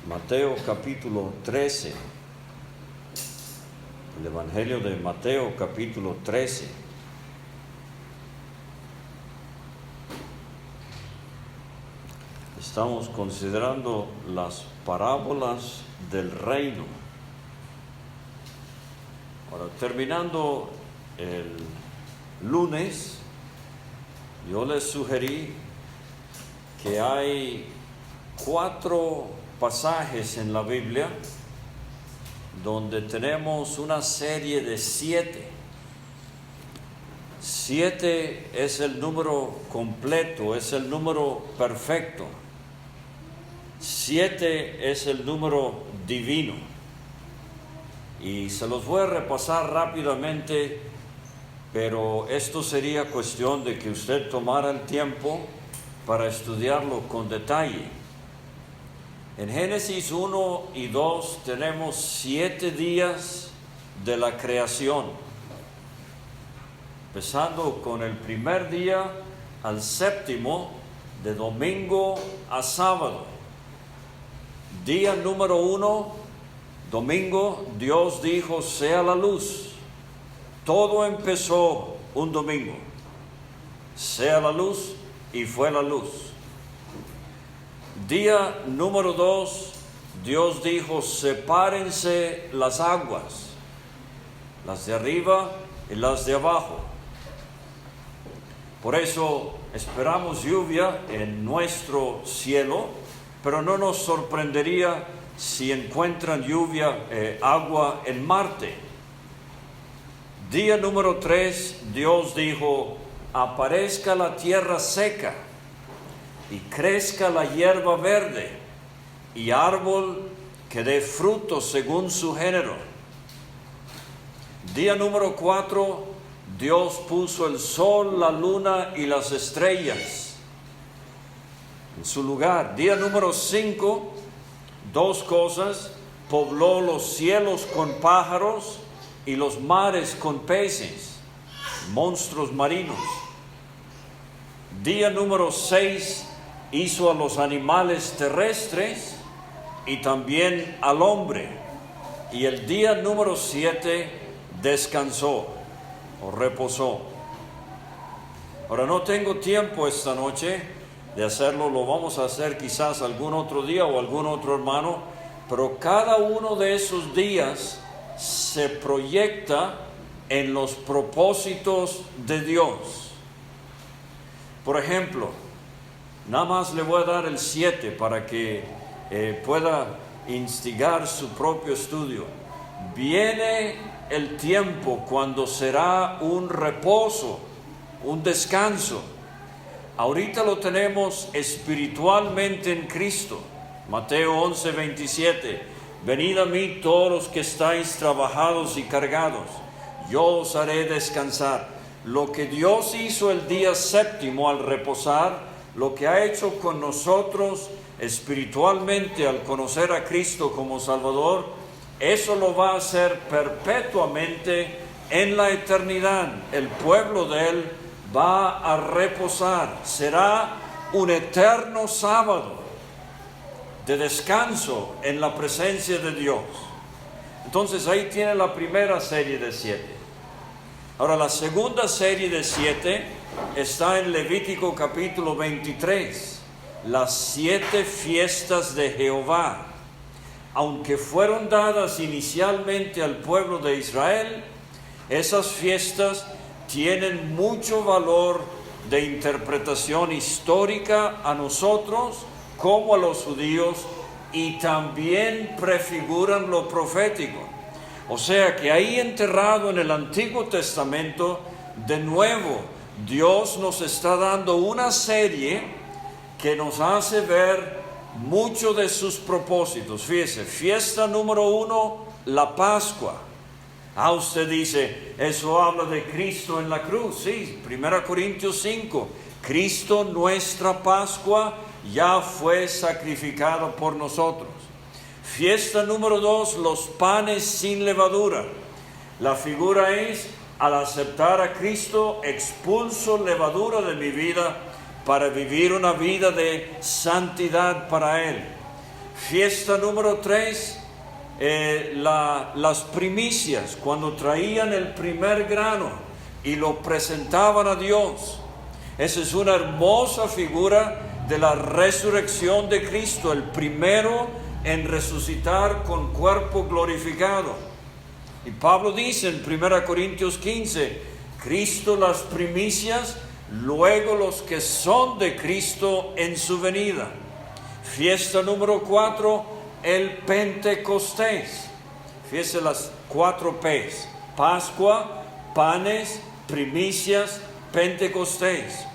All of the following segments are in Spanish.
Mateo capítulo 13. El Evangelio de Mateo capítulo 13. Estamos considerando las parábolas del reino. Ahora, terminando el lunes, yo les sugerí que hay 4 pasajes en la Biblia donde tenemos una serie de 7. 7 es el número completo, es el número perfecto. 7 es el número divino. Y se los voy a repasar rápidamente, pero esto sería cuestión de que usted tomara el tiempo para estudiarlo con detalle. En Génesis 1 y 2 tenemos 7 días de la creación, empezando con el primer día al séptimo, de domingo a sábado. Día número 1, domingo, Dios dijo: sea la luz. Todo empezó un domingo. Sea la luz, y fue la luz. Día número 2, Dios dijo: sepárense las aguas, las de arriba y las de abajo. Por eso esperamos lluvia en nuestro cielo, pero no nos sorprendería si encuentran agua en Marte. Día número 3, Dios dijo: aparezca la tierra seca y crezca la hierba verde y árbol que dé fruto según su género. Día número 4, Dios puso el sol, la luna y las estrellas en su lugar. Día número 5, 2 cosas: pobló los cielos con pájaros y los mares con peces, monstruos marinos. Día número 6, hizo a los animales terrestres y también al hombre. Y el día número 7 descansó o reposó. Ahora, no tengo tiempo esta noche de hacerlo, lo vamos a hacer quizás algún otro día o algún otro hermano, pero cada uno de esos días se proyecta en los propósitos de Dios. Por ejemplo, nada más le voy a dar el 7 para que pueda instigar su propio estudio. Viene el tiempo cuando será un reposo, un descanso. Ahorita lo tenemos espiritualmente en Cristo. Mateo 11:27. Venid a mí todos los que estáis trabajados y cargados, yo os haré descansar. Lo que Dios hizo el día séptimo al reposar, lo que ha hecho con nosotros espiritualmente al conocer a Cristo como Salvador, eso lo va a hacer perpetuamente en la eternidad. El pueblo de Él va a reposar. Será un eterno sábado de descanso en la presencia de Dios. Entonces ahí tiene la primera serie de 7. Ahora, la segunda serie de 7 está en Levítico capítulo 23, las 7 fiestas de Jehová. Aunque fueron dadas inicialmente al pueblo de Israel, esas fiestas tienen mucho valor de interpretación histórica a nosotros como a los judíos, y también prefiguran lo profético. O sea que ahí enterrado en el Antiguo Testamento, de nuevo Dios nos está dando una serie que nos hace ver mucho de sus propósitos. Fíjese, fiesta número 1, la Pascua. Usted dice, eso habla de Cristo en la cruz. Sí, 1 Corintios 5, Cristo nuestra Pascua ya fue sacrificado por nosotros. Fiesta número 2, los panes sin levadura. La figura es: al aceptar a Cristo, expulso levadura de mi vida para vivir una vida de santidad para Él. Fiesta número 3, las primicias, cuando traían el primer grano y lo presentaban a Dios. Esa es una hermosa figura de la resurrección de Cristo, el primero en resucitar con cuerpo glorificado. Y Pablo dice en 1 Corintios 15, Cristo las primicias, luego los que son de Cristo en su venida. Fiesta número 4, el Pentecostés. Fíjense las 4 P's: Pascua, panes, primicias, Pentecostés.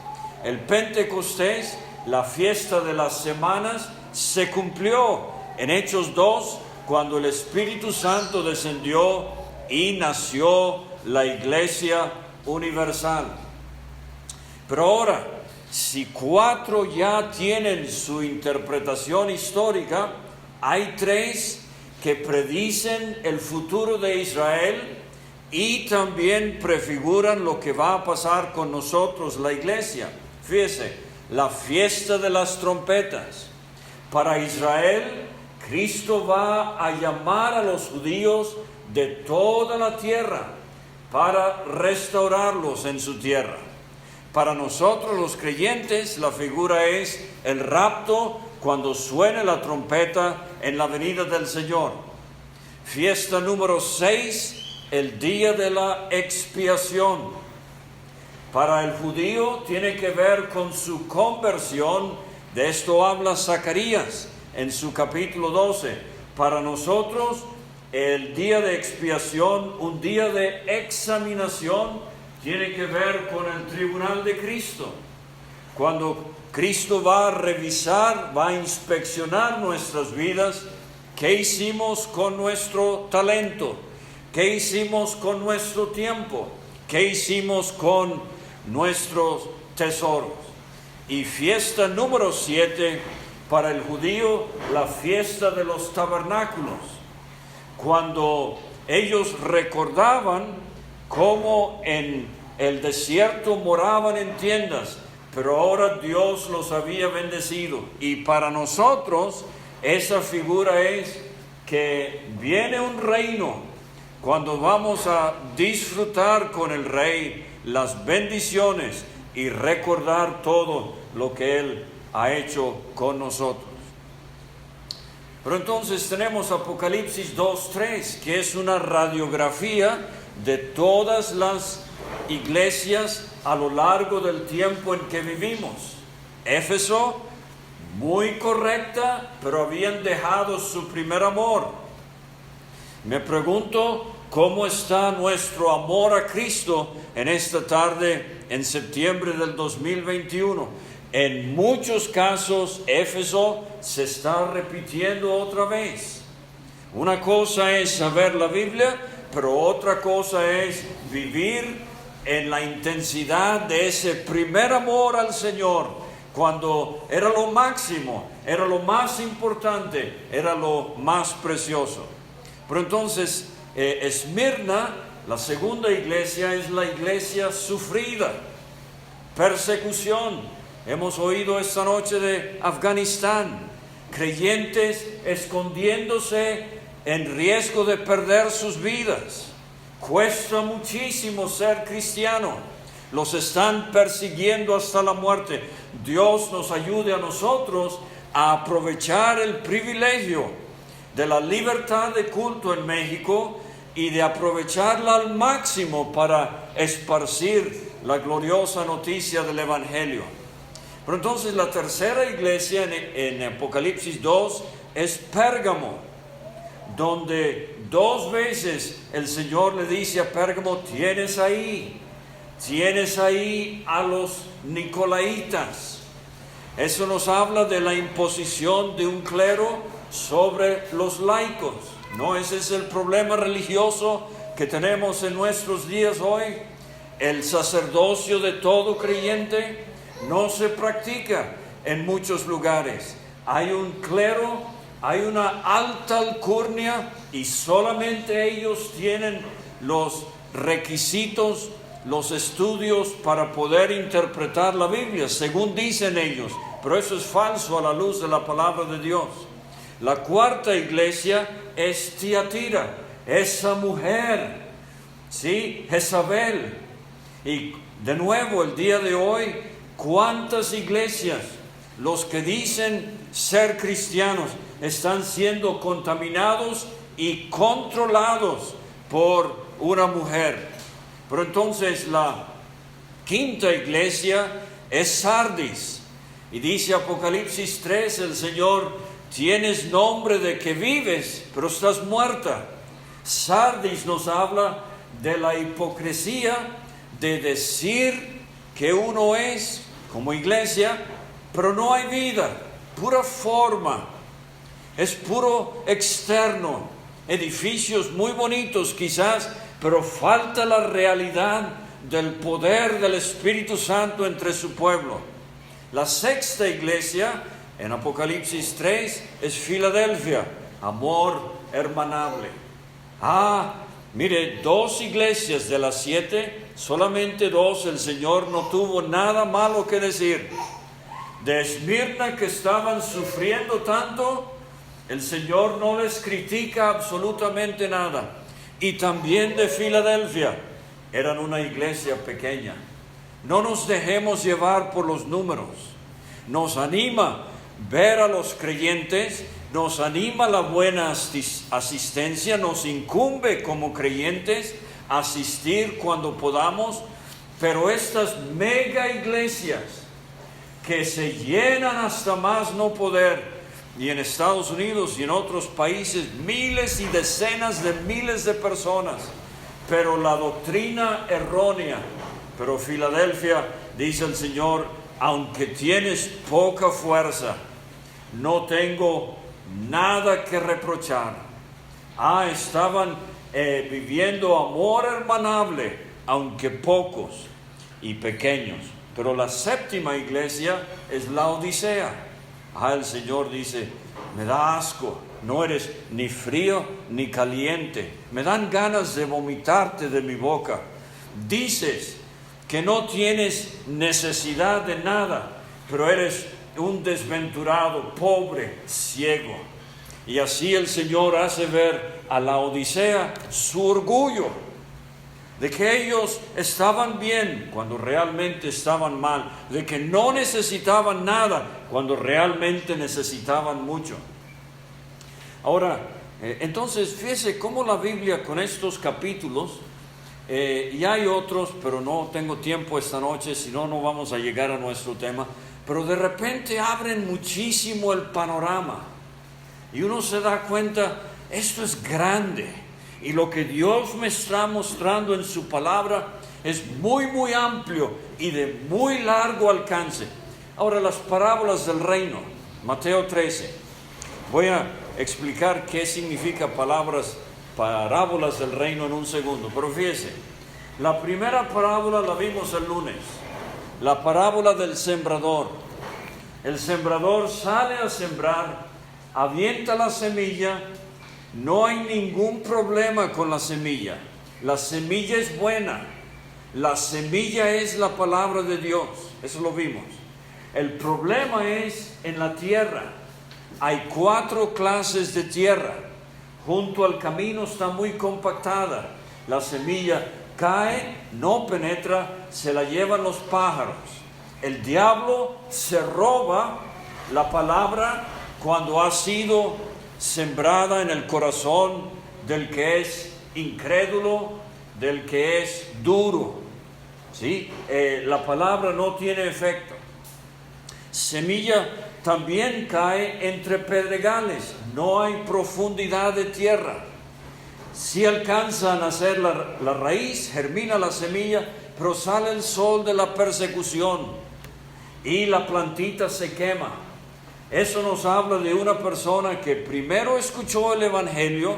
El Pentecostés, la fiesta de las semanas, se cumplió en Hechos 2, cuando el Espíritu Santo descendió y nació la Iglesia universal. Pero ahora, si 4 ya tienen su interpretación histórica, hay 3 que predicen el futuro de Israel y también prefiguran lo que va a pasar con nosotros, la iglesia. Fíjese, la fiesta de las trompetas. Para Israel, Cristo va a llamar a los judíos de toda la tierra para restaurarlos en su tierra. Para nosotros los creyentes, la figura es el rapto cuando suene la trompeta en la venida del Señor. Fiesta número 6, el día de la expiación. Para el judío tiene que ver con su conversión. De esto habla Zacarías en su capítulo 12. Para nosotros, el día de expiación, un día de examinación, tiene que ver con el tribunal de Cristo. Cuando Cristo va a revisar, va a inspeccionar nuestras vidas, ¿qué hicimos con nuestro talento? ¿Qué hicimos con nuestro tiempo? ¿Qué hicimos con nuestros tesoros? Y fiesta número 7, para el judío, la fiesta de los tabernáculos. Cuando ellos recordaban cómo en el desierto moraban en tiendas, pero ahora Dios los había bendecido. Y para nosotros esa figura es que viene un reino cuando vamos a disfrutar con el Rey las bendiciones y recordar todo lo que Él ha hecho con nosotros. Pero entonces tenemos Apocalipsis 2:3, que es una radiografía de todas las iglesias a lo largo del tiempo en que vivimos. Éfeso, muy correcta, pero habían dejado su primer amor. Me pregunto cómo está nuestro amor a Cristo en esta tarde, en septiembre del 2021. En muchos casos, Éfeso se está repitiendo otra vez. Una cosa es saber la Biblia, pero otra cosa es vivir en la intensidad de ese primer amor al Señor, cuando era lo máximo, era lo más importante, era lo más precioso. Pero entonces, Esmirna, la segunda iglesia, es la iglesia sufrida, persecución. Hemos oído esta noche de Afganistán, creyentes escondiéndose en riesgo de perder sus vidas. Cuesta muchísimo ser cristiano. Los están persiguiendo hasta la muerte. Dios nos ayude a nosotros a aprovechar el privilegio de la libertad de culto en México y de aprovecharla al máximo para esparcir la gloriosa noticia del Evangelio. Pero entonces la tercera iglesia en Apocalipsis 2 es Pérgamo, donde 2 veces el Señor le dice a Pérgamo: tienes ahí a los nicolaitas. Eso nos habla de la imposición de un clero sobre los laicos. ¿No? Ese es el problema religioso que tenemos en nuestros días hoy. El sacerdocio de todo creyente no se practica en muchos lugares. Hay un clero, hay una alta alcurnia y solamente ellos tienen los requisitos, los estudios para poder interpretar la Biblia, según dicen ellos. Pero eso es falso a la luz de la palabra de Dios. La cuarta iglesia es Tiatira, esa mujer, ¿sí? Jezabel. Y de nuevo, el día de hoy, ¿cuántas iglesias, los que dicen ser cristianos, están siendo contaminados y controlados por una mujer? Pero entonces la quinta iglesia es Sardis. Y dice Apocalipsis 3, el Señor: tienes nombre de que vives, pero estás muerta. Sardis nos habla de la hipocresía de decir que uno es como iglesia, pero no hay vida, pura forma, es puro externo, edificios muy bonitos quizás, pero falta la realidad del poder del Espíritu Santo entre su pueblo. La sexta iglesia en Apocalipsis 3 es Filadelfia, amor hermanable. Mire, 2 iglesias de las 7, solamente 2 el Señor no tuvo nada malo que decir. De Esmirna, que estaban sufriendo tanto, el Señor no les critica absolutamente nada. Y también de Filadelfia, eran una iglesia pequeña. No nos dejemos llevar por los números. Nos anima ver a los creyentes, nos anima la buena asistencia, nos incumbe como creyentes asistir cuando podamos, pero estas mega iglesias que se llenan hasta más no poder, y en Estados Unidos y en otros países miles y decenas de miles de personas, pero la doctrina errónea. Pero Filadelfia, dice el Señor, aunque tienes poca fuerza, no tengo nada que reprochar. Estaban viviendo amor hermanable, aunque pocos y pequeños. Pero la séptima iglesia es Laodicea. El Señor dice: me da asco, no eres ni frío ni caliente, me dan ganas de vomitarte de mi boca. Dices que no tienes necesidad de nada, pero eres un desventurado, pobre, ciego. Y así el Señor hace ver a Laodicea su orgullo, de que ellos estaban bien cuando realmente estaban mal, de que no necesitaban nada cuando realmente necesitaban mucho. Ahora, entonces fíjese cómo la Biblia con estos capítulos, y hay otros, pero no tengo tiempo esta noche, si no, no vamos a llegar a nuestro tema, pero de repente abren muchísimo el panorama y uno se da cuenta, esto es grande, y lo que Dios me está mostrando en su palabra es muy, muy amplio y de muy largo alcance. Ahora, las parábolas del reino, Mateo 13. Voy a explicar qué significa parábolas del reino en un segundo, pero fíjese, la primera parábola la vimos el lunes, la parábola del sembrador. El sembrador sale a sembrar, avienta la semilla, no hay ningún problema con la semilla es buena, la semilla es la palabra de Dios, eso lo vimos. El problema es en la tierra. Hay 4 clases de tierra. Junto al camino está muy compactada. La semilla cae, no penetra, se la llevan los pájaros. El diablo se roba la palabra cuando ha sido sembrada en el corazón del que es incrédulo, del que es duro. ¿Sí? La palabra no tiene efecto. Semilla también cae entre pedregales, no hay profundidad de tierra. Si alcanza a nacer la raíz, germina la semilla, pero sale el sol de la persecución y la plantita se quema. Eso nos habla de una persona que primero escuchó el Evangelio,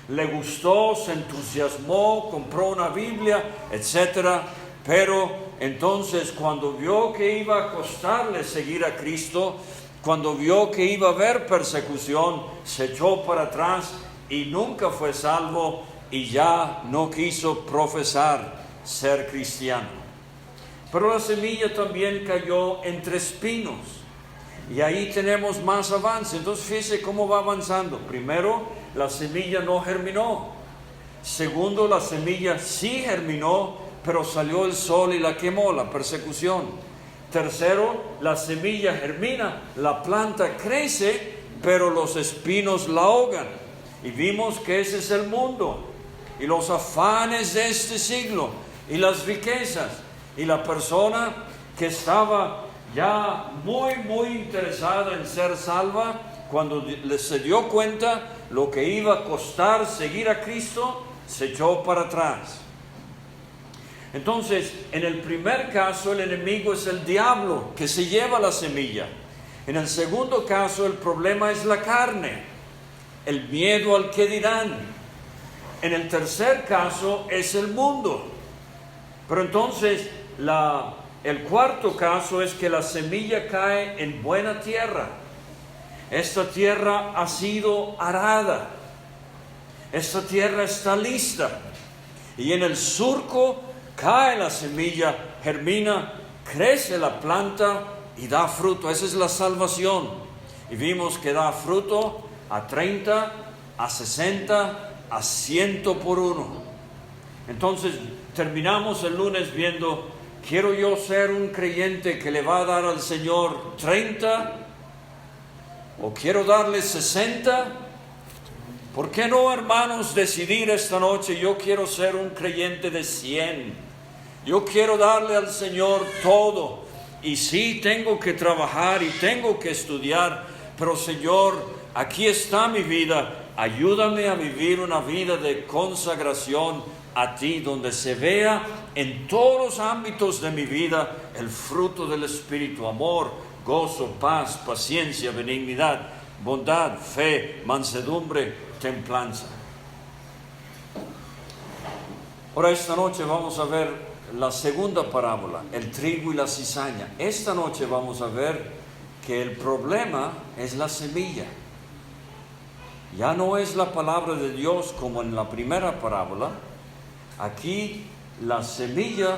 le gustó, se entusiasmó, compró una Biblia, etcétera, pero entonces cuando vio que iba a costarle seguir a Cristo, cuando vio que iba a haber persecución, se echó para atrás y nunca fue salvo y ya no quiso profesar ser cristiano. Pero la semilla también cayó entre espinos. Y ahí tenemos más avance. Entonces fíjese cómo va avanzando. Primero, la semilla no germinó. Segundo, la semilla sí germinó, pero salió el sol y la quemó, la persecución. Tercero, la semilla germina, la planta crece, pero los espinos la ahogan. Y vimos que ese es el mundo, y los afanes de este siglo, y las riquezas, y la persona que estaba ya muy interesada en ser salva, cuando se dio cuenta lo que iba a costar seguir a Cristo, se echó para atrás. Entonces, en el primer caso, el enemigo es el diablo que se lleva la semilla. En el segundo caso, el problema es la carne, el miedo al que dirán. En el tercer caso, es el mundo. Pero entonces, el cuarto caso es que la semilla cae en buena tierra. Esta tierra ha sido arada. Esta tierra está lista. Y en el surco cae la semilla, germina, crece la planta y da fruto. Esa es la salvación. Y vimos que da fruto a 30, a 60, a 100 por uno. Entonces terminamos el lunes viendo, ¿quiero yo ser un creyente que le va a dar al Señor 30? ¿O quiero darle 60? ¿Por qué no, hermanos, decidir esta noche, yo quiero ser un creyente de 100? Yo quiero darle al Señor todo. Y sí, tengo que trabajar y tengo que estudiar, pero Señor, aquí está mi vida. Ayúdame a vivir una vida de consagración a Ti, donde se vea en todos los ámbitos de mi vida el fruto del Espíritu: amor, gozo, paz, paciencia, benignidad, bondad, fe, mansedumbre, templanza. Ahora esta noche vamos a ver la segunda parábola, el trigo y la cizaña. Esta noche vamos a ver que el problema es la semilla. Ya no es la palabra de Dios como en la primera parábola. Aquí la semilla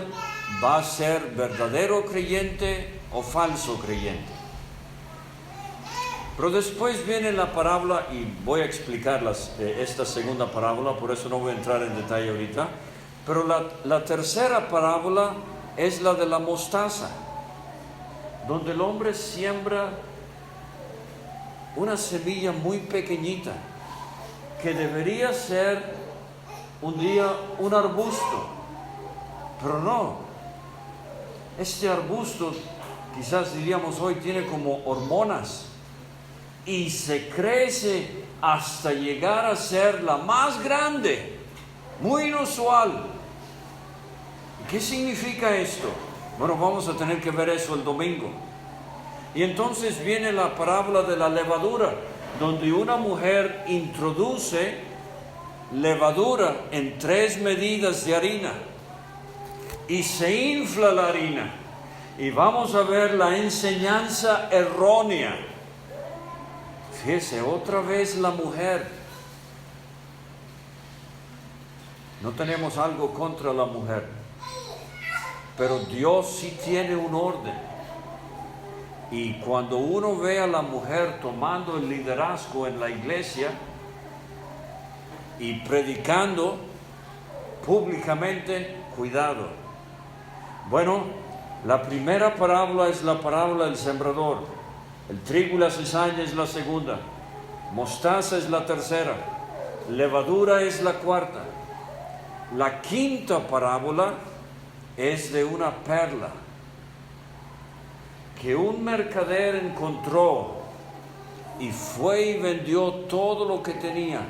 va a ser verdadero creyente o falso creyente. Pero después viene la parábola, y voy a explicar esta segunda parábola, por eso no voy a entrar en detalle ahorita. Pero la tercera parábola es la de la mostaza, donde el hombre siembra una semilla muy pequeñita, que debería ser un día un arbusto, pero no. Este arbusto, quizás diríamos hoy, tiene como hormonas, y se crece hasta llegar a ser la más grande, muy inusual. ¿Qué significa esto? Bueno, vamos a tener que ver eso el domingo. Y entonces viene la parábola de la levadura, donde una mujer introduce levadura en 3 medidas de harina y se infla la harina. Y vamos a ver la enseñanza errónea. Fíjese, otra vez la mujer. No tenemos algo contra la mujer, pero Dios sí tiene un orden. Y cuando uno ve a la mujer tomando el liderazgo en la iglesia y predicando públicamente, cuidado. Bueno, la primera parábola es la parábola del sembrador. El trigo y la cizaña es la segunda. Mostaza es la tercera. Levadura es la cuarta. La quinta parábola es de una perla que un mercader encontró y fue y vendió todo lo que tenía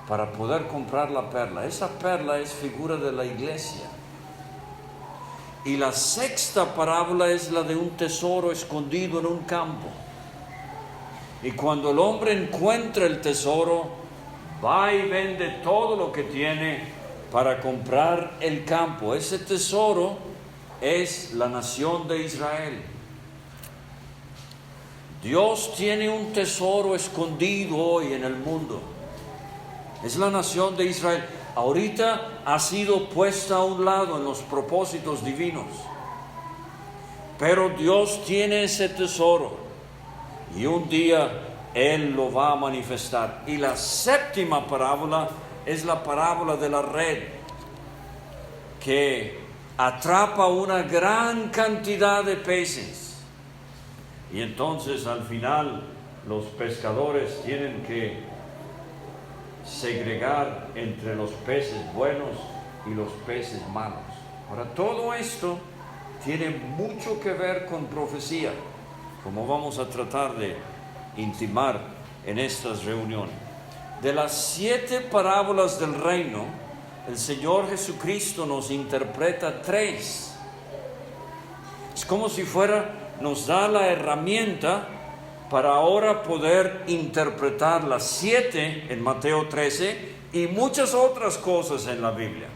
para poder comprar la perla. Esa perla es figura de la iglesia. Y la sexta parábola es la de un tesoro escondido en un campo. Y cuando el hombre encuentra el tesoro, va y vende todo lo que tiene para comprar el campo. Ese tesoro es la nación de Israel. Dios tiene un tesoro escondido hoy en el mundo. Es la nación de Israel. Ahorita ha sido puesta a un lado en los propósitos divinos. Pero Dios tiene ese tesoro. y un día Él lo va a manifestar. Y la séptima parábola es la parábola de la red, que atrapa una gran cantidad de peces. Y entonces al final los pescadores tienen que segregar entre los peces buenos y los peces malos. Ahora, todo esto tiene mucho que ver con profecía, como vamos a tratar de intimar en estas reuniones. De las 7 parábolas del reino, el Señor Jesucristo nos interpreta 3. Es como si nos da la herramienta para ahora poder interpretar las 7 en Mateo 13 y muchas otras cosas en la Biblia.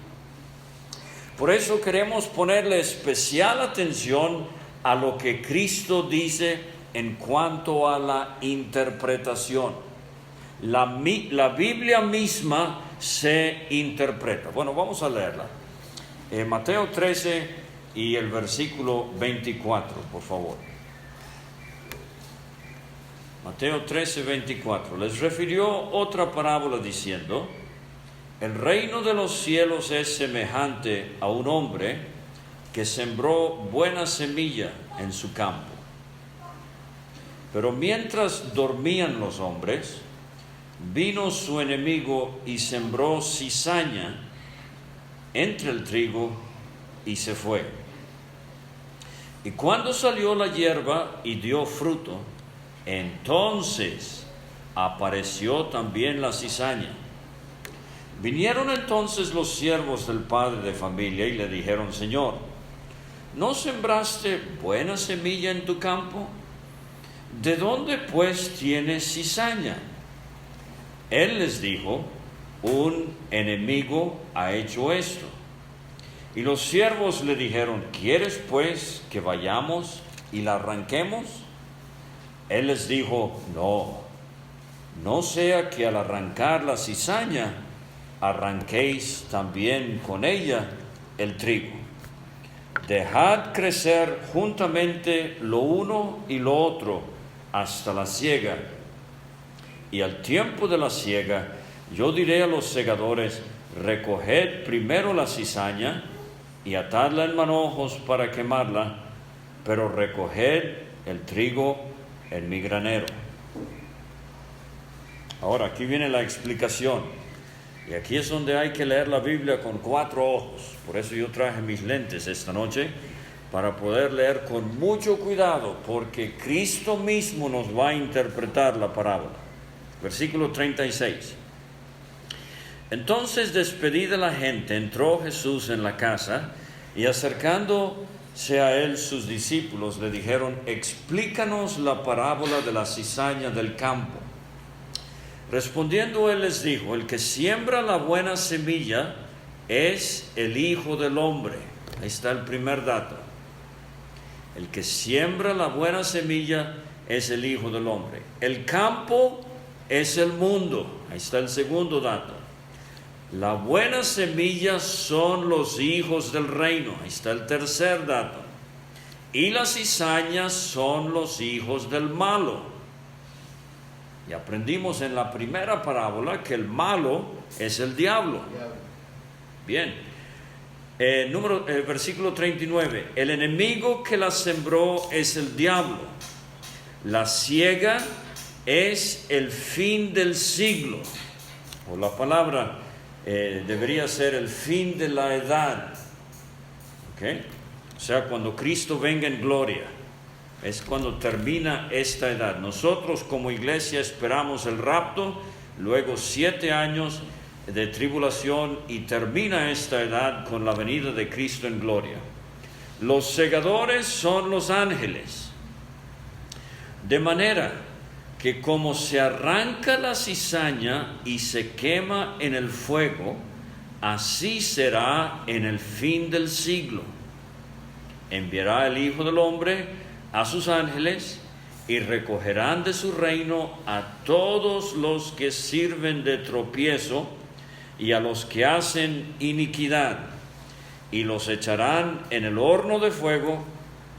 Por eso queremos ponerle especial atención a lo que Cristo dice en cuanto a la interpretación. La Biblia misma se interpreta. Bueno, vamos a leerla. Mateo 13 y el versículo 24, por favor. Mateo 13, 24. Les refirió otra parábola diciendo: el reino de los cielos es semejante a un hombre que sembró buena semilla en su campo. Pero mientras dormían los hombres, vino su enemigo y sembró cizaña entre el trigo y se fue. Y cuando salió la hierba y dio fruto, entonces apareció también la cizaña. Vinieron entonces los siervos del padre de familia y le dijeron: Señor, ¿no sembraste buena semilla en tu campo? ¿De dónde pues tienes cizaña? Él les dijo: un enemigo ha hecho esto. Y los siervos le dijeron: ¿quieres pues que vayamos y la arranquemos? Él les dijo: no sea que al arrancar la cizaña arranquéis también con ella el trigo. Dejad crecer juntamente lo uno y lo otro hasta la siega. Y al tiempo de la siega, yo diré a los segadores: recoged primero la cizaña y atadla en manojos para quemarla, pero recoged el trigo en mi granero. Ahora, aquí viene la explicación. Y aquí es donde hay que leer la Biblia con 4 ojos. Por eso yo traje mis lentes esta noche, para poder leer con mucho cuidado, porque Cristo mismo nos va a interpretar la parábola. Versículo 36. Entonces, despedida la gente, entró Jesús en la casa, y acercándose a él sus discípulos le dijeron: explícanos la parábola de la cizaña del campo. Respondiendo él les dijo: el que siembra la buena semilla es el Hijo del Hombre. Ahí está el primer dato. El que siembra la buena semilla es el Hijo del Hombre. El campo es el mundo. Ahí está el segundo dato. La buena semilla son los hijos del reino. Ahí está el tercer dato. Y las cizañas son los hijos del malo. Y aprendimos en la primera parábola que el malo es el diablo. Bien. Versículo 39. El enemigo que la sembró es el diablo. La siega es el fin del siglo. O la palabra debería ser el fin de la edad. ¿Ok? O sea, cuando Cristo venga en gloria, es cuando termina esta edad. Nosotros como iglesia esperamos el rapto, luego 7 años de tribulación, y termina esta edad con la venida de Cristo en gloria. Los segadores son los ángeles. De manera que como se arranca la cizaña y se quema en el fuego, así será en el fin del siglo. Enviará el Hijo del Hombre a sus ángeles, y recogerán de su reino a todos los que sirven de tropiezo y a los que hacen iniquidad, y los echarán en el horno de fuego.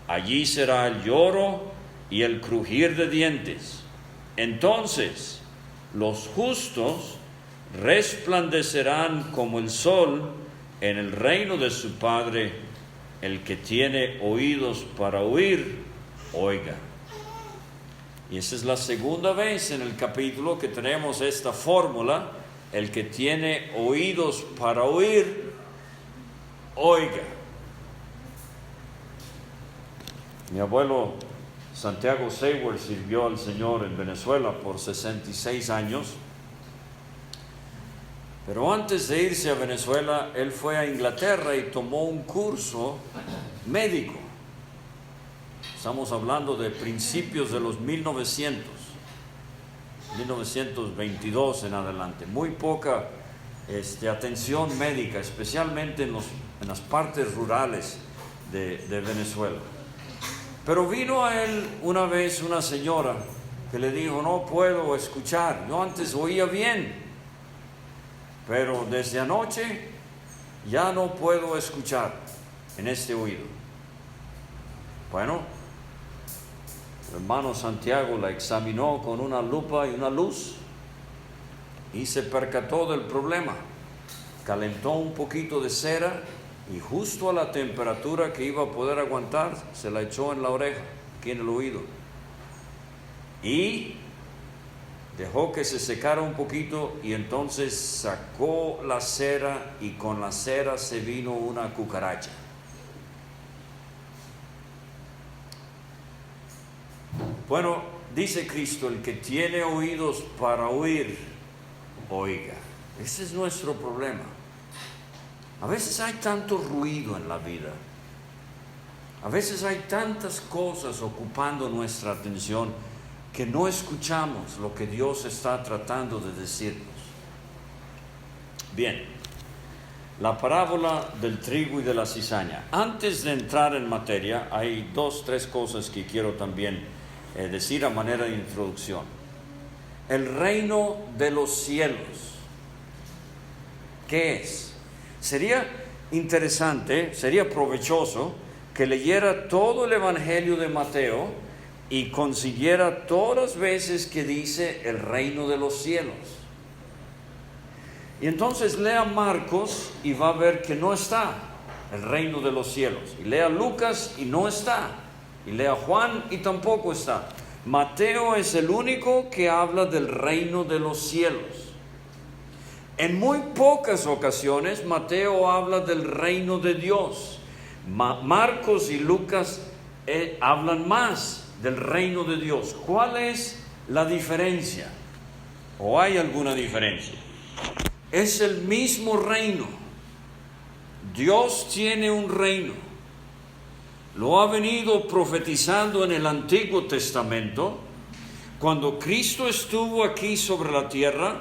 Allí será el lloro y el crujir de dientes. Entonces los justos resplandecerán como el sol en el reino de su Padre. El que tiene oídos para oír, oiga. Y esa es la segunda vez en el capítulo que tenemos esta fórmula: el que tiene oídos para oír, oiga. Mi abuelo Santiago Seward sirvió al Señor en Venezuela por 66 años. Pero antes de irse a Venezuela, él fue a Inglaterra y tomó un curso médico. Estamos hablando de principios de los 1922 en adelante. Muy poca atención médica, especialmente en las partes rurales de Venezuela. Pero vino a él una vez una señora que le dijo: no puedo escuchar, yo antes oía bien, pero desde anoche ya no puedo escuchar en este oído. Bueno, el hermano Santiago la examinó con una lupa y una luz y se percató del problema. Calentó un poquito de cera y justo a la temperatura que iba a poder aguantar, se la echó en la oreja, aquí en el oído, y dejó que se secara un poquito, y entonces sacó la cera y con la cera se vino una cucaracha. Bueno, dice Cristo: el que tiene oídos para oír, oiga. Ese es nuestro problema. A veces hay tanto ruido en la vida. A veces hay tantas cosas ocupando nuestra atención que no escuchamos lo que Dios está tratando de decirnos. Bien, la parábola del trigo y de la cizaña. Antes de entrar en materia, hay 2-3 cosas que quiero también decir a manera de introducción. El reino de los cielos, ¿qué es? Sería interesante, sería provechoso que leyera todo el Evangelio de Mateo y consiguiera todas las veces que dice el reino de los cielos. Y entonces lea Marcos y va a ver que no está el reino de los cielos. Y lea Lucas y no está. Y lea Juan y tampoco está. Mateo es el único que habla del reino de los cielos. En muy pocas ocasiones Mateo habla del reino de Dios. Marcos y Lucas hablan más del reino de Dios. ¿Cuál es la diferencia? ¿O hay alguna diferencia? Es el mismo reino. Dios tiene un reino. Lo ha venido profetizando en el Antiguo Testamento. Cuando Cristo estuvo aquí sobre la tierra,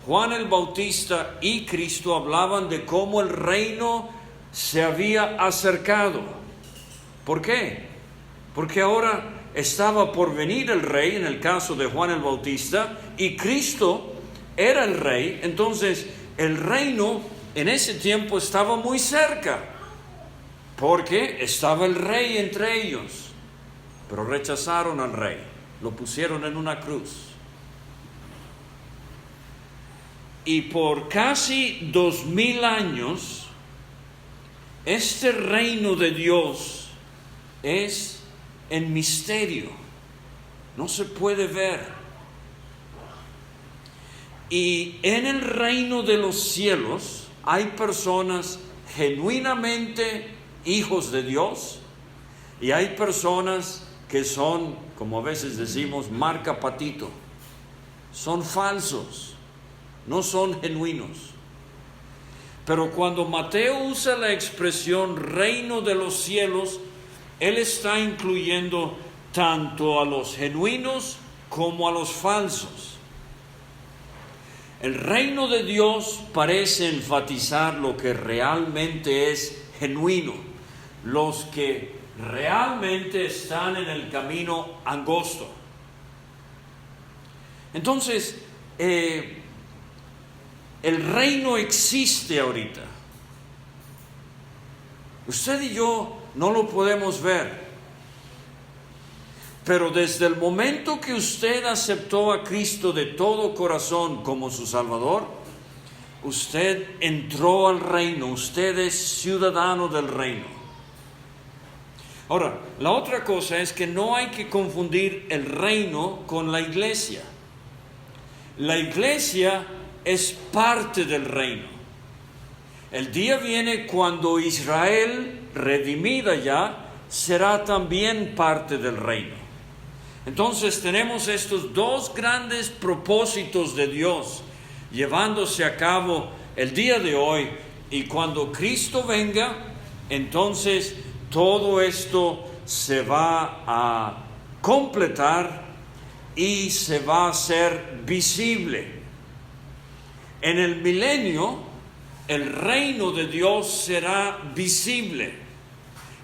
Juan el Bautista y Cristo hablaban de cómo el reino se había acercado. ¿Por qué? Porque ahora estaba por venir el rey, en el caso de Juan el Bautista, y Cristo era el rey. Entonces el reino en ese tiempo estaba muy cerca, porque estaba el rey entre ellos. Pero rechazaron al rey, lo pusieron en una cruz. Y por casi 2000 años, este reino de Dios es en misterio, no se puede ver. Y en el reino de los cielos hay personas genuinamente hijos de Dios, y hay personas que son, como a veces decimos, marca patito, son falsos. No son genuinos. Pero cuando Mateo usa la expresión reino de los cielos, él está incluyendo tanto a los genuinos como a los falsos. El reino de Dios parece enfatizar lo que realmente es genuino, los que realmente están en el camino angosto. Entonces, el reino existe ahorita. Usted y yo no lo podemos ver, Pero desde el momento que usted aceptó a Cristo de todo corazón como su Salvador, usted entró al reino, usted es ciudadano del reino. Ahora, la otra cosa es que no hay que confundir el reino con la iglesia. La iglesia es parte del reino. El día viene cuando Israel, redimida ya, será también parte del reino. Entonces tenemos estos dos grandes propósitos de Dios llevándose a cabo el día de hoy, y cuando Cristo venga, entonces todo esto se va a completar y se va a hacer visible. En el milenio, el reino de Dios será visible.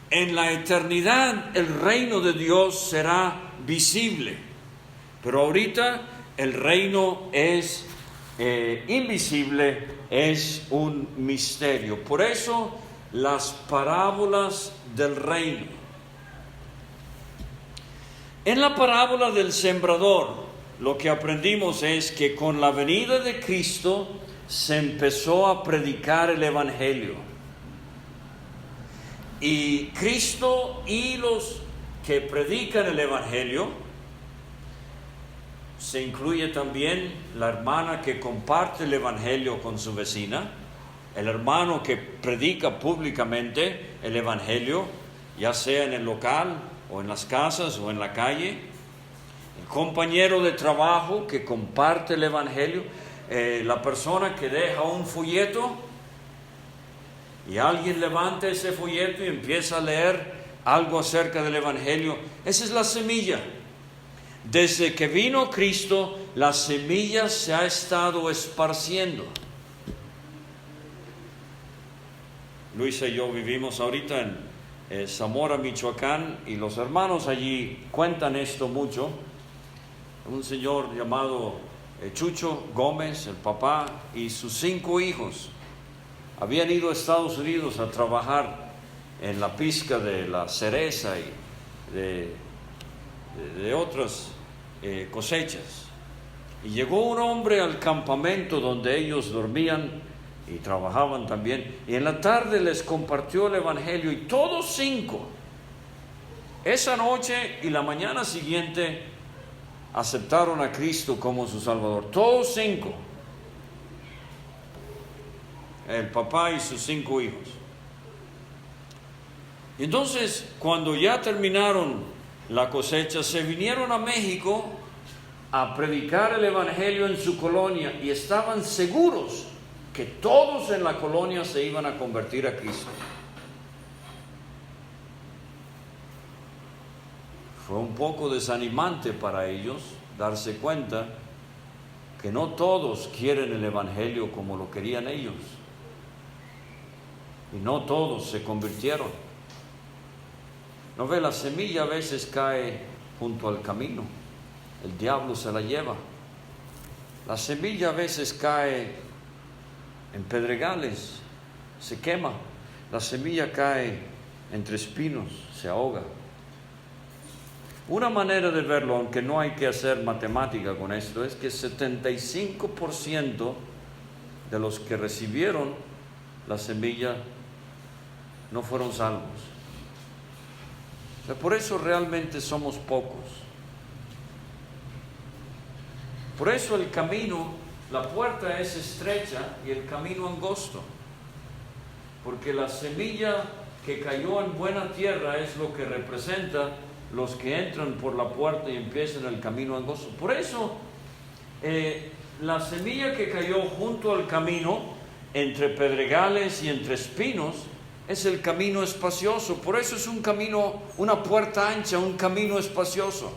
En la eternidad, el reino de Dios será visible. Pero ahorita el reino es invisible, es un misterio. Por eso las parábolas del reino. En la parábola del sembrador, lo que aprendimos es que con la venida de Cristo se empezó a predicar el Evangelio. Y Cristo y los que predican el Evangelio, se incluye también la hermana que comparte el Evangelio con su vecina, el hermano que predica públicamente el Evangelio, ya sea en el local o en las casas o en la calle, el compañero de trabajo que comparte el Evangelio, la persona que deja un folleto y alguien levanta ese folleto y empieza a leer algo acerca del Evangelio. Esa es la semilla. Desde que vino Cristo, la semilla se ha estado esparciendo. Luisa y yo vivimos ahorita en Zamora, Michoacán, y los hermanos allí cuentan esto mucho. Un señor llamado Chucho Gómez, el papá, y sus 5 hijos habían ido a Estados Unidos a trabajar en la pizca de la cereza y de otras cosechas. Y llegó un hombre al campamento donde ellos dormían y trabajaban también, y en la tarde les compartió el Evangelio, y todos 5, esa noche y la mañana siguiente, aceptaron a Cristo como su Salvador. Todos 5. El papá y sus 5 hijos. Entonces, cuando ya terminaron la cosecha, se vinieron a México a predicar el Evangelio en su colonia, y estaban seguros que todos en la colonia se iban a convertir a Cristo. Fue un poco desanimante para ellos darse cuenta que no todos quieren el Evangelio como lo querían ellos, y no todos se convirtieron. ¿No ve? La semilla a veces cae junto al camino, el diablo se la lleva. La semilla a veces cae en pedregales, se quema. La semilla cae entre espinos, se ahoga. Una manera de verlo, aunque no hay que hacer matemática con esto, es que 75% de los que recibieron la semilla no fueron salvos. O sea, por eso realmente somos pocos. Por eso el camino, la puerta es estrecha y el camino angosto. Porque la semilla que cayó en buena tierra es lo que representa los que entran por la puerta y empiezan el camino angosto. Por eso, la semilla que cayó junto al camino, entre pedregales y entre espinos, es el camino espacioso. Por eso es un camino, una puerta ancha, un camino espacioso.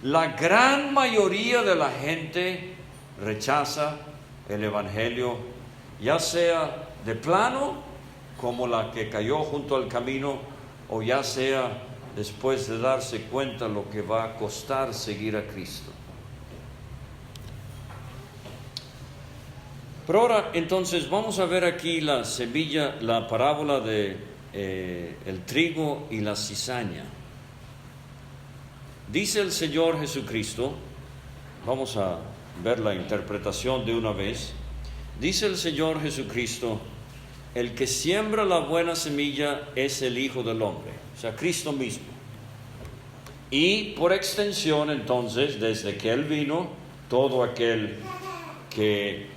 La gran mayoría de la gente rechaza el Evangelio, ya sea de plano, como la que cayó junto al camino, o ya sea después de darse cuenta lo que va a costar seguir a Cristo. Pero ahora, entonces, vamos a ver aquí la semilla, la parábola de el trigo y la cizaña. Dice el Señor Jesucristo, vamos a ver la interpretación de una vez. Dice el Señor Jesucristo, el que siembra la buena semilla es el Hijo del Hombre, o sea, Cristo mismo. Y por extensión, entonces, desde que Él vino, todo aquel que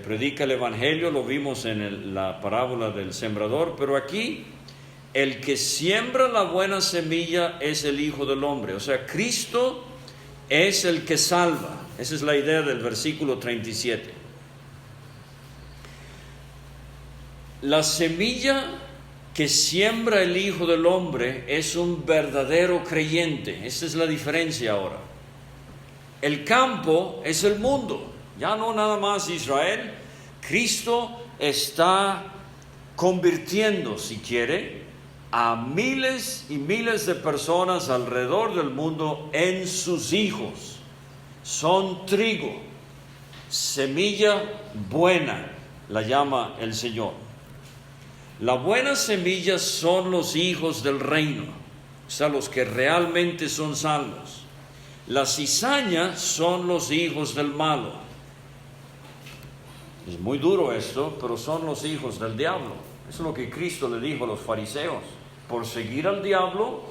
predica el Evangelio, lo vimos en la parábola del sembrador, pero aquí, el que siembra la buena semilla es el Hijo del Hombre, o sea, Cristo es el que salva. Esa es la idea del versículo 37. La semilla que siembra el Hijo del Hombre es un verdadero creyente. Esa es la diferencia ahora. El campo es el mundo, ya no nada más Israel. Cristo está convirtiendo, si quiere, a miles y miles de personas alrededor del mundo en sus hijos. Son trigo, semilla buena, la llama el Señor. La buena semilla son los hijos del reino, o sea, los que realmente son salvos. La cizaña son los hijos del malo. Es muy duro esto, pero son los hijos del diablo. Eso es lo que Cristo le dijo a los fariseos. Por seguir al diablo,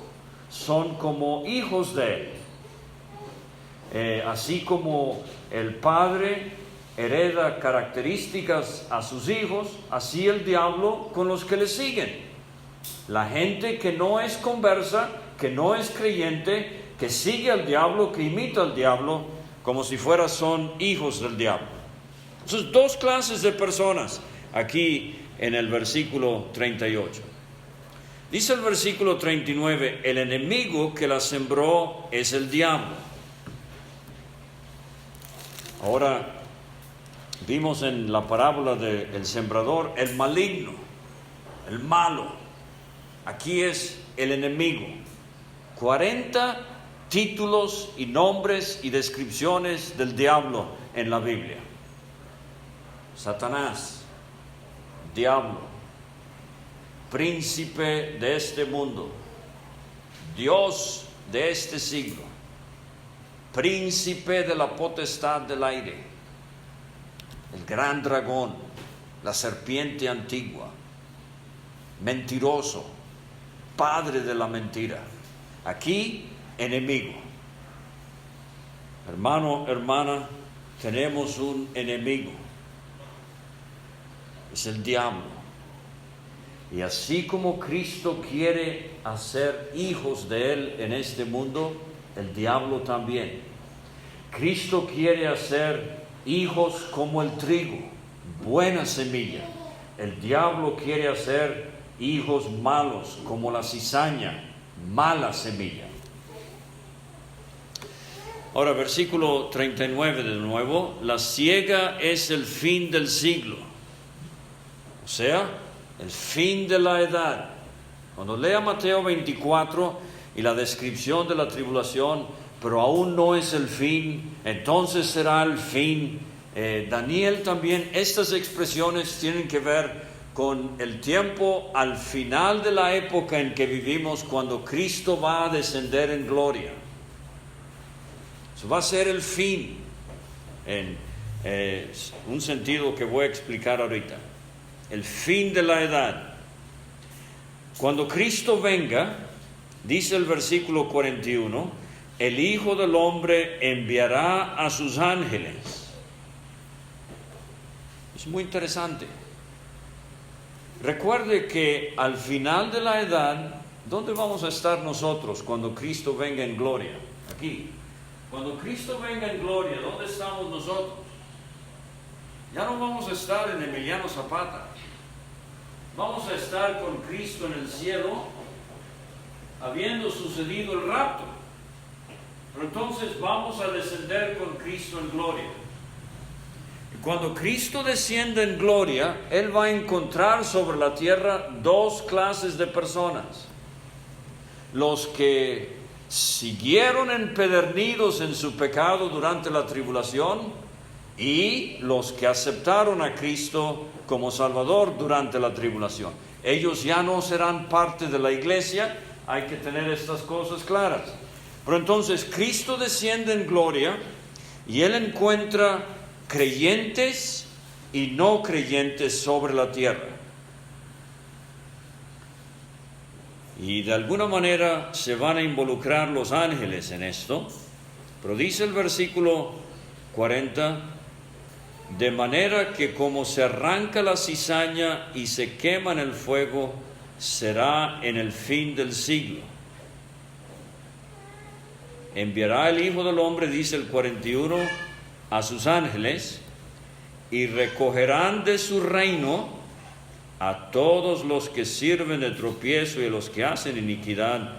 son como hijos de él. Así como el padre hereda características a sus hijos, así el diablo con los que le siguen. La gente que no es conversa, que no es creyente, que sigue al diablo, que imita al diablo, como si son hijos del diablo. Entonces, dos clases de personas aquí en el versículo 38. Dice el versículo 39, el enemigo que la sembró es el diablo. Ahora, vimos en la parábola del sembrador el maligno, el malo. Aquí es el enemigo. 40 títulos y nombres y descripciones del diablo en la Biblia. Satanás, diablo, príncipe de este mundo, Dios de este siglo, príncipe de la potestad del aire, el gran dragón, la serpiente antigua, mentiroso, padre de la mentira. Aquí, enemigo. Hermano, hermana, tenemos un enemigo. Es el diablo. Y así como Cristo quiere hacer hijos de Él en este mundo, el diablo también. Cristo quiere hacer hijos como el trigo, buena semilla. El diablo quiere hacer hijos malos como la cizaña, mala semilla. Ahora, versículo 39 de nuevo. La siega es el fin del siglo, o sea, el fin de la edad. Cuando lea Mateo 24 y la descripción de la tribulación, pero aún no es el fin, entonces será el fin. Daniel también, estas expresiones tienen que ver con el tiempo al final de la época en que vivimos, cuando Cristo va a descender en gloria. Eso va a ser el fin, en un sentido que voy a explicar ahorita. El fin de la edad. Cuando Cristo venga, dice el versículo 41, el Hijo del Hombre enviará a sus ángeles. Es muy interesante. Recuerde que al final de la edad, ¿dónde vamos a estar nosotros cuando Cristo venga en gloria? Aquí. Cuando Cristo venga en gloria, ¿dónde estamos nosotros? Ya no vamos a estar en Emiliano Zapata. Vamos a estar con Cristo en el cielo, habiendo sucedido el rapto. Pero entonces vamos a descender con Cristo en gloria. Y cuando Cristo descienda en gloria, Él va a encontrar sobre la tierra dos clases de personas. Los que siguieron empedernidos en su pecado durante la tribulación, y los que aceptaron a Cristo como Salvador durante la tribulación. Ellos ya no serán parte de la iglesia. Hay que tener estas cosas claras. Pero entonces Cristo desciende en gloria y Él encuentra creyentes y no creyentes sobre la tierra. Y de alguna manera se van a involucrar los ángeles en esto. Pero dice el versículo 40, de manera que como se arranca la cizaña y se quema en el fuego, será en el fin del siglo. Enviará el Hijo del Hombre, dice el 41, a sus ángeles, y recogerán de su reino a todos los que sirven de tropiezo y a los que hacen iniquidad,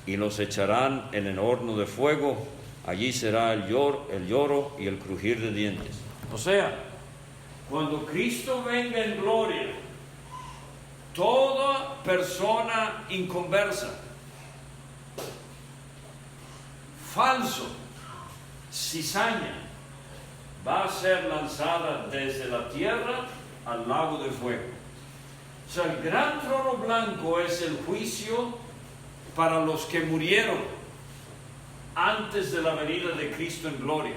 y los echarán en el horno de fuego. Allí será el lloro y el crujir de dientes. O sea, cuando Cristo venga en gloria, toda persona inconversa, falso, cizaña, va a ser lanzada desde la tierra al lago de fuego. O sea, el gran trono blanco es el juicio para los que murieron antes de la venida de Cristo en gloria.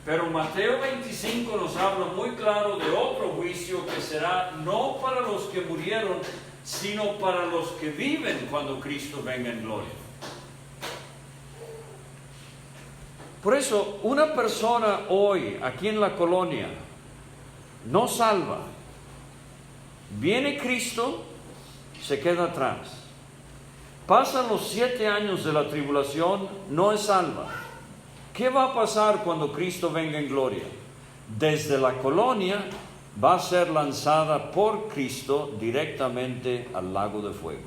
Pero Mateo 25 nos habla muy claro de otro juicio que será no para los que murieron, sino para los que viven cuando Cristo venga en gloria. Por eso, una persona hoy, aquí en la colonia, no salva. Viene Cristo, se queda atrás. Pasan los 7 años de la tribulación, no es salva. ¿Qué va a pasar cuando Cristo venga en gloria? Desde la colonia va a ser lanzada por Cristo directamente al lago de fuego.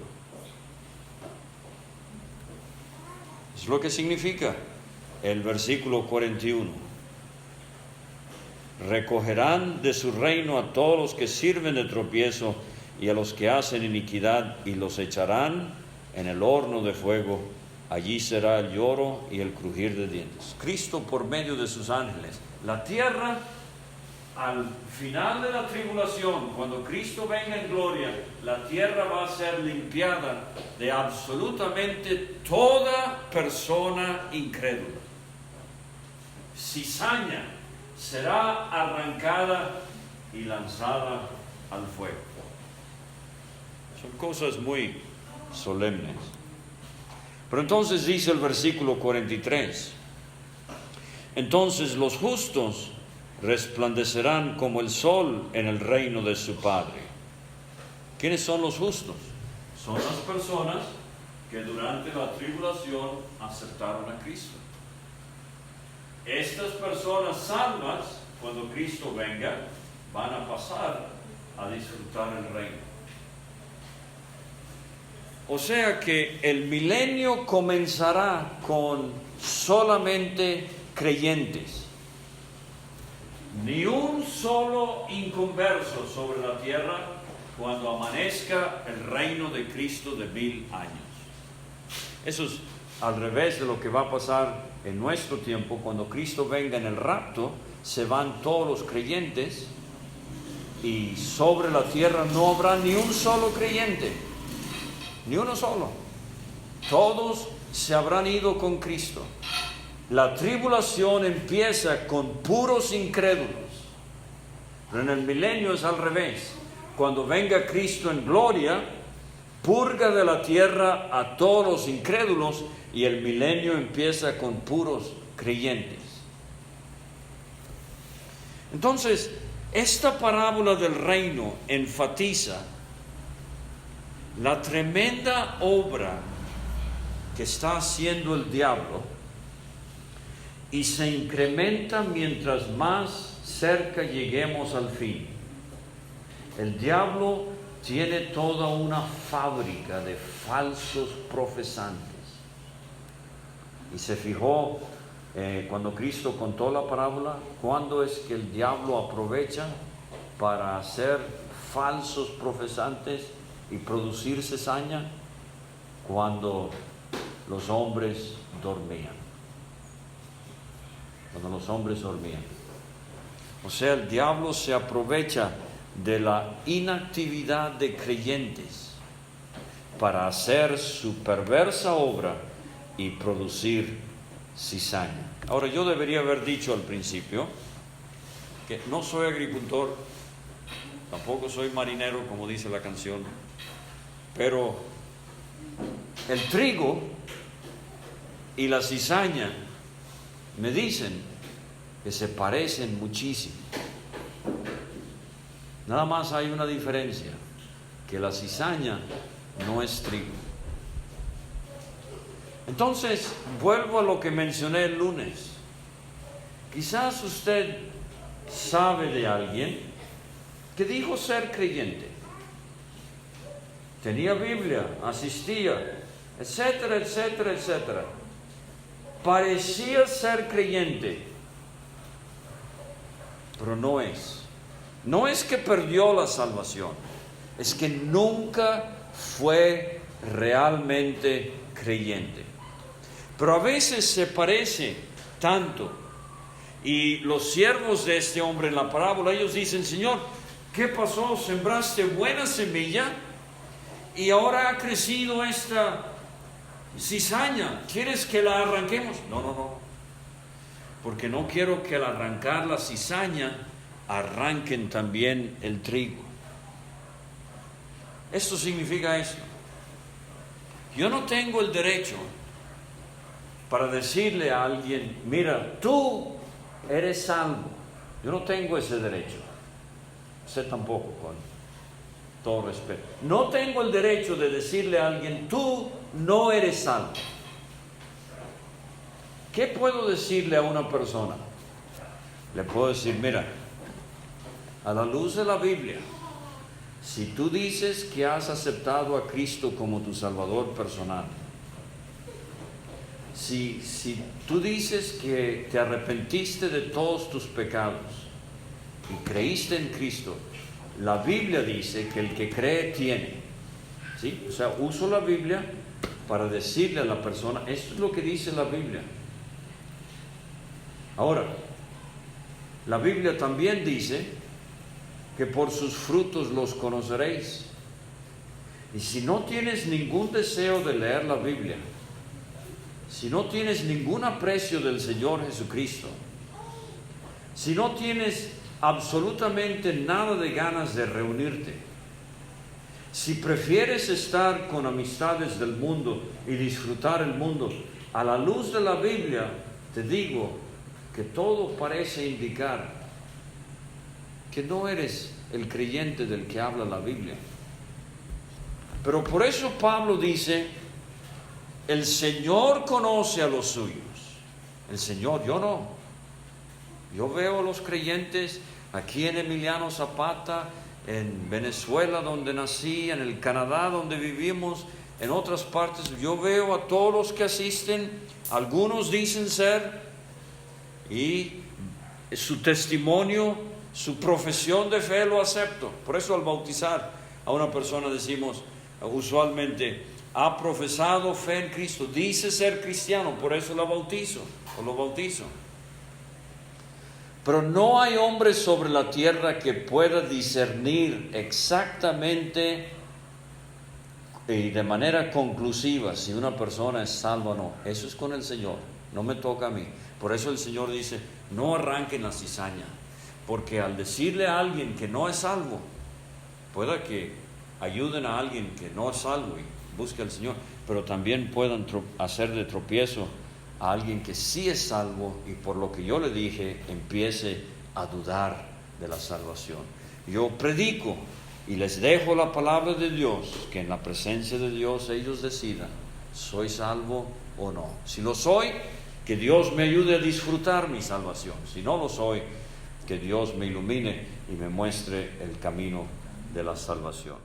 Es lo que significa el versículo 41. Recogerán de su reino a todos los que sirven de tropiezo y a los que hacen iniquidad, y los echarán en el horno de fuego. Allí será el lloro y el crujir de dientes. Cristo por medio de sus ángeles. La tierra, al final de la tribulación, cuando Cristo venga en gloria, la tierra va a ser limpiada de absolutamente toda persona incrédula. Cizaña será arrancada y lanzada al fuego. Son cosas muy solemnes. Pero entonces dice el versículo 43, entonces los justos resplandecerán como el sol en el reino de su Padre. ¿Quiénes son los justos? Son las personas que durante la tribulación aceptaron a Cristo. Estas personas salvas, cuando Cristo venga, van a pasar a disfrutar el reino. O sea que el milenio comenzará con solamente creyentes. Ni un solo inconverso sobre la tierra cuando amanezca el reino de Cristo de 1000 años. Eso es al revés de lo que va a pasar en nuestro tiempo. Cuando Cristo venga en el rapto, se van todos los creyentes y sobre la tierra no habrá ni un solo creyente. Ni uno solo. Todos se habrán ido con Cristo. La tribulación empieza con puros incrédulos. Pero en el milenio es al revés. Cuando venga Cristo en gloria, purga de la tierra a todos los incrédulos y el milenio empieza con puros creyentes. Entonces, esta parábola del reino enfatiza la tremenda obra que está haciendo el diablo y se incrementa mientras más cerca lleguemos al fin. El diablo tiene toda una fábrica de falsos profesantes. Y se fijó cuando Cristo contó la parábola, ¿cuándo es que el diablo aprovecha para hacer falsos profesantes y producir cizaña? Cuando los hombres dormían. Cuando los hombres dormían. O sea, el diablo se aprovecha de la inactividad de creyentes para hacer su perversa obra y producir cizaña. Ahora, yo debería haber dicho al principio que no soy agricultor, tampoco soy marinero, como dice la canción, pero el trigo y la cizaña me dicen que se parecen muchísimo. Nada más hay una diferencia, que la cizaña no es trigo. Entonces, vuelvo a lo que mencioné el lunes. Quizás usted sabe de alguien que dijo ser creyente, tenía Biblia, asistía, etcétera, etcétera, etcétera. Parecía ser creyente, pero no es. No es que perdió la salvación, es que nunca fue realmente creyente. Pero a veces se parece tanto. Y los siervos de este hombre en la parábola, ellos dicen: Señor, ¿qué pasó? Sembraste buena semilla y ahora ha crecido esta cizaña. ¿Quieres que la arranquemos? No. Porque no quiero que al arrancar la cizaña arranquen también el trigo. Esto significa esto: yo no tengo el derecho para decirle a alguien: mira, tú eres salvo. Yo no tengo ese derecho. Usted tampoco, con todo respeto. No tengo el derecho de decirle a alguien: tú no eres salvo. ¿Qué puedo decirle a una persona? Le puedo decir: mira, a la luz de la Biblia, si tú dices que has aceptado a Cristo como tu Salvador personal, si tú dices que te arrepentiste de todos tus pecados y creíste en Cristo, la Biblia dice que el que cree tiene. ¿Sí? O sea, uso la Biblia para decirle a la persona: esto es lo que dice la Biblia. Ahora, la Biblia también dice que por sus frutos los conoceréis. Y si no tienes ningún deseo de leer la Biblia, si no tienes ningún aprecio del Señor Jesucristo, si no tienes absolutamente nada de ganas de reunirte, si prefieres estar con amistades del mundo y disfrutar el mundo, a la luz de la Biblia te digo que todo parece indicar que no eres el creyente del que habla la Biblia. Pero por eso Pablo dice: el Señor conoce a los suyos. El Señor, yo no. Yo veo a los creyentes aquí en Emiliano Zapata, en Venezuela donde nací, en el Canadá donde vivimos, en otras partes. Yo veo a todos los que asisten. Algunos dicen ser, y su testimonio, su profesión de fe lo acepto. Por eso al bautizar a una persona decimos usualmente: ha profesado fe en Cristo, dice ser cristiano, por eso la bautizo o lo bautizo. Pero no hay hombre sobre la tierra que pueda discernir exactamente y de manera conclusiva si una persona es salva o no. Eso es con el Señor, no me toca a mí. Por eso el Señor dice: no arranquen la cizaña, porque al decirle a alguien que no es salvo, pueda que ayuden a alguien que no es salvo y busque al Señor, pero también puedan hacer de tropiezo a alguien que sí es salvo y por lo que yo le dije empiece a dudar de la salvación. Yo predico y les dejo la palabra de Dios, que en la presencia de Dios ellos decidan: ¿soy salvo o no? Si lo soy, que Dios me ayude a disfrutar mi salvación. Si no lo soy, que Dios me ilumine y me muestre el camino de la salvación.